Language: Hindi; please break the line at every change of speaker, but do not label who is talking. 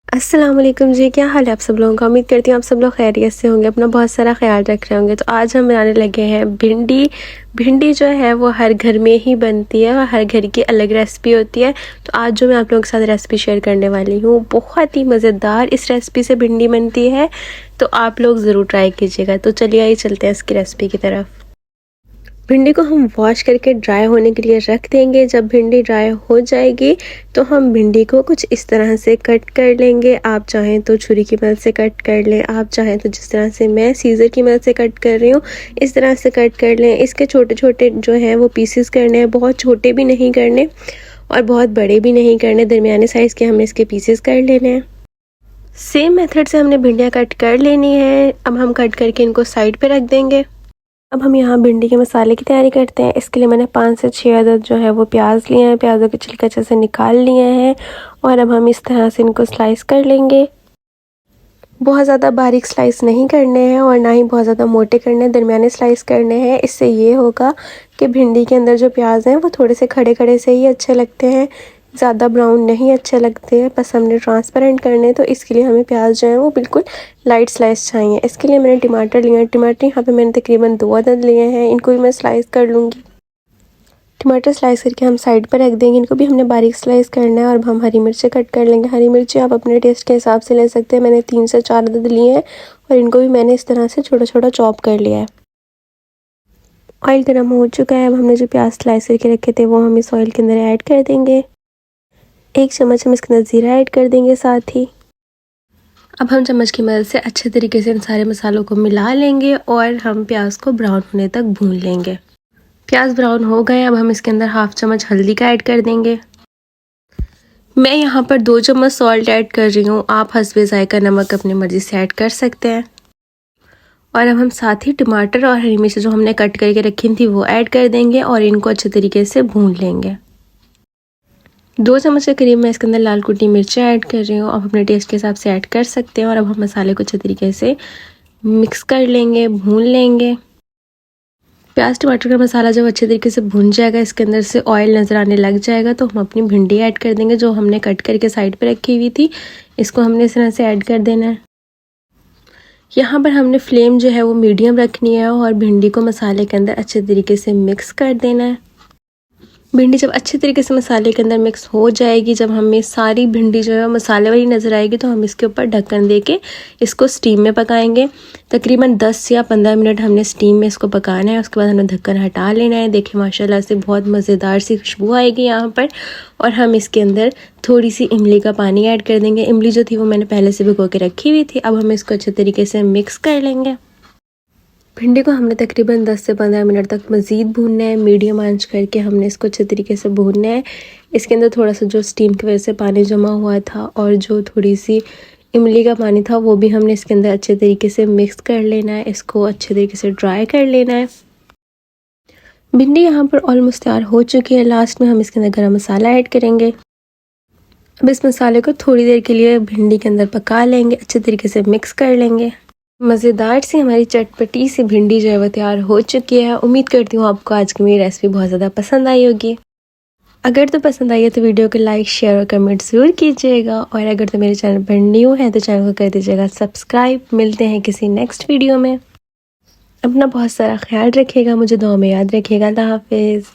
अस्सलाम वालेकुम जी, क्या हाल है आप सब लोगों का। उम्मीद करती हूँ आप सब लोग खैरियत से होंगे, अपना बहुत सारा ख्याल रख रहे होंगे। तो आज हम बनाने लगे हैं भिंडी। भिंडी जो है वो हर घर में ही बनती है और हर घर की अलग रेसिपी होती है। तो आज जो मैं आप लोगों के साथ रेसिपी शेयर करने वाली हूँ, बहुत ही मज़ेदार इस रेसिपी से भिंडी बनती है। तो आप लोग ज़रूर ट्राई कीजिएगा। तो चलिए आइए चलते हैं इसकी रेसिपी की तरफ। भिंडी को हम वॉश करके ड्राई होने के लिए रख देंगे। जब भिंडी ड्राई हो जाएगी तो हम भिंडी को कुछ इस तरह से कट कर लेंगे। आप चाहें तो छुरी की मदद से कट कर लें, आप चाहें तो जिस तरह से मैं सीज़र की मदद से कट कर रही हूँ इस तरह से कट कर लें। इसके छोटे छोटे जो हैं वो पीसेस करने हैं, बहुत छोटे भी नहीं करने और बहुत बड़े भी नहीं करने, दरमियाने साइज़ के हमें इसके पीसेस कर लेने हैं। सेम मेथड से हमने भिंडियाँ कट कर लेनी है। अब हम कट करके इनको साइड पे रख देंगे। अब हम यहाँ भिंडी के मसाले की तैयारी करते हैं। इसके लिए मैंने 5 से 6 अदद जो है वो प्याज लिए हैं। प्याज़ों के छिलके अच्छे से निकाल लिए हैं और अब हम इस तरह से इनको स्लाइस कर लेंगे। बहुत ज़्यादा बारीक स्लाइस नहीं करने हैं और ना ही बहुत ज़्यादा मोटे करने हैं, दरमियाने स्लाइस करने हैं। इससे ये होगा कि भिंडी के अंदर जो प्याज हैं वो थोड़े से खड़े खड़े से ही अच्छे लगते हैं, ज़्यादा ब्राउन नहीं अच्छे लगते हैं। बस हमने ट्रांसपेरेंट करने, तो इसके लिए हमें प्याज जो है वो बिल्कुल लाइट स्लाइस चाहिए। इसके लिए मैंने टमाटर लिए हैं। टमाटर यहाँ पे मैंने तकरीबन 2 अदद लिए हैं। इनको भी मैं स्लाइस कर लूँगी। टमाटर स्लाइस करके हम साइड पर रख देंगे। इनको भी हमने बारीक स्लाइस करना है और अब हम हरी मिर्चें कट कर लेंगे। हरी मिर्चें आप अपने टेस्ट के हिसाब से ले सकते हैं। मैंने 3 से 4 अदद लिए हैं और इनको भी मैंने इस तरह से छोटा छोटा चॉप कर लिया है। ऑयल गर्म हो चुका है। अब हमने जो प्याज स्लाइस करके रखे थे वो हम इस ऑयल के अंदर ऐड कर देंगे। 1 चम्मच हम इसके अंदर ज़ीरा ऐड कर देंगे साथ ही। अब हम चम्मच की मदद से अच्छे तरीके से इन सारे मसालों को मिला लेंगे और हम प्याज को ब्राउन होने तक भून लेंगे। प्याज ब्राउन हो गए। अब हम इसके अंदर 1/2 चम्मच हल्दी का ऐड कर देंगे। मैं यहाँ पर 2 चम्मच सॉल्ट ऐड कर रही हूँ। आप हस्बे ज़ायका नमक अपनी मर्ज़ी से ऐड कर सकते हैं। और अब हम साथ ही टमाटर और हरी मिर्च जो हमने कट करके रखी थी वो ऐड कर देंगे और इनको अच्छे तरीके से भून लेंगे। 2 चम्मच के करीब मैं इसके अंदर लाल कुटी मिर्चें ऐड कर रही हूँ। आप अपने टेस्ट के हिसाब से ऐड कर सकते हैं। और अब हम मसाले को अच्छे तरीके से मिक्स कर लेंगे, भून लेंगे। प्याज टमाटर का मसाला जब अच्छे तरीके से भून जाएगा, इसके अंदर से ऑयल नज़र आने लग जाएगा, तो हम अपनी भिंडी ऐड कर देंगे जो हमने कट करके साइड पे रखी हुई थी। इसको हमने इस तरह से ऐड कर देना है। यहाँ पर हमने फ्लेम जो है वो मीडियम रखनी है और भिंडी को मसाले के अंदर अच्छे तरीके से मिक्स कर देना है। भिंडी जब अच्छे तरीके से मसाले के अंदर मिक्स हो जाएगी, जब हमें सारी भिंडी जो है मसाले वाली नज़र आएगी, तो हम इसके ऊपर ढक्कन दे के इसको स्टीम में पकाएंगे। तकरीबन 10 या 15 मिनट हमने स्टीम में इसको पकाना है। उसके बाद हमें ढक्कन हटा लेना है। देखिए माशाल्लाह से बहुत मज़ेदार सी खुशबू आएगी यहाँ पर। और हम इसके अंदर थोड़ी सी इमली का पानी ऐड कर देंगे। इमली जो थी वो मैंने पहले से भिगो के रखी हुई थी। अब हम इसको अच्छे तरीके से मिक्स कर लेंगे। भिंडी को हमने तकरीबन 10 से 15 मिनट तक मज़ीद भूनना है। मीडियम आंच करके हमने इसको अच्छे तरीके से भूनना है। इसके अंदर थोड़ा सा जो स्टीम की वजह से पानी जमा हुआ था और जो थोड़ी सी इमली का पानी था वो भी हमने इसके अंदर अच्छे तरीके से मिक्स कर लेना है। इसको अच्छे तरीके से ड्राई कर लेना है। भिंडी यहाँ पर ऑलमोस्ट तैयार हो चुकी है। लास्ट में हम इसके अंदर गरम मसाला ऐड करेंगे। अब इस मसाले को थोड़ी देर के लिए भिंडी के अंदर पका लेंगे, अच्छे तरीके से मिक्स कर लेंगे। मज़ेदार सी हमारी चटपटी सी भिंडी जो है वो तैयार हो चुकी है। उम्मीद करती हूँ आपको आज की मेरी रेसिपी बहुत ज़्यादा पसंद आई होगी। अगर तो पसंद आई है तो वीडियो को लाइक शेयर और कमेंट ज़रूर कीजिएगा। और अगर तो मेरे चैनल पर न्यू है तो चैनल को कर दीजिएगा सब्सक्राइब। मिलते हैं किसी नेक्स्ट वीडियो में। अपना बहुत सारा ख्याल रखिएगा, मुझे दुआ में याद रखिएगा। अल्लाह हाफिज़।